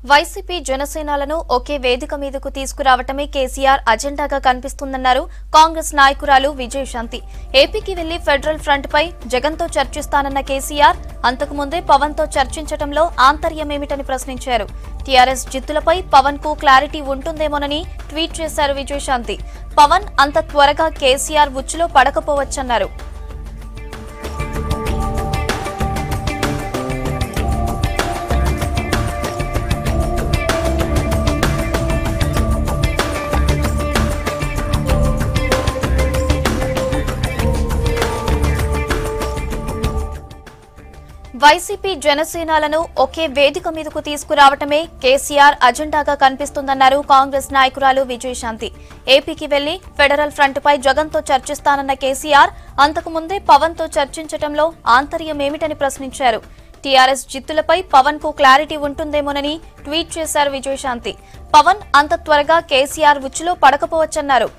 YCP జనసేనలను ఒకే వేదిక మీదకు తీసుకురావటమే కేసీఆర్ అజెండాగా కనిపిస్తుందన్నారు కాంగ్రెస్ నాయకురాలు విజయశాంతి. ఏపీకి వెళ్లి ఫెడరల్ ఫ్రంట్ పై జగన్తో చర్చిస్తానన్న కేసీఆర్ అంతకుముందే పవన్ తో చర్చించడంలో ఆంతర్యమేమిటని ప్రశ్నించారు. టీఆర్ఎస్ జిత్తులపై పవన్ కు క్లారిటీ ఉంటుందేమోనని ట్వీట్ చేశారు విజయశాంతి. పవన్ అంత త్వరగా కేసీఆర్ ఉచ్చులో పడకపోవచ్చన్నారు. వైసీపీ జనసేనలను ఒకే వేదిక మీదకు తీసుకురావటమే కేసీఆర్ అజెండాగా కనిపిస్తుందన్నారు కాంగ్రెస్ నాయకురాలు విజయశాంతి. ఏపీకి వెళ్లి ఫెడరల్ ఫ్రంట్ పై జగన్తో చర్చిస్తానన్న కేసీఆర్ అంతకుముందే పవన్ తో చర్చించడంలో ఆంతర్యమేమిటని ప్రశ్నించారు. టీఆర్ఎస్ జిత్తులపై పవన్ కు క్లారిటీ ఉంటుందేమోనని ట్వీట్ చేశారు విజయశాంతి. పవన్ అంత త్వరగా కేసీఆర్ ఉచ్చులో పడకపోవచ్చన్నారు.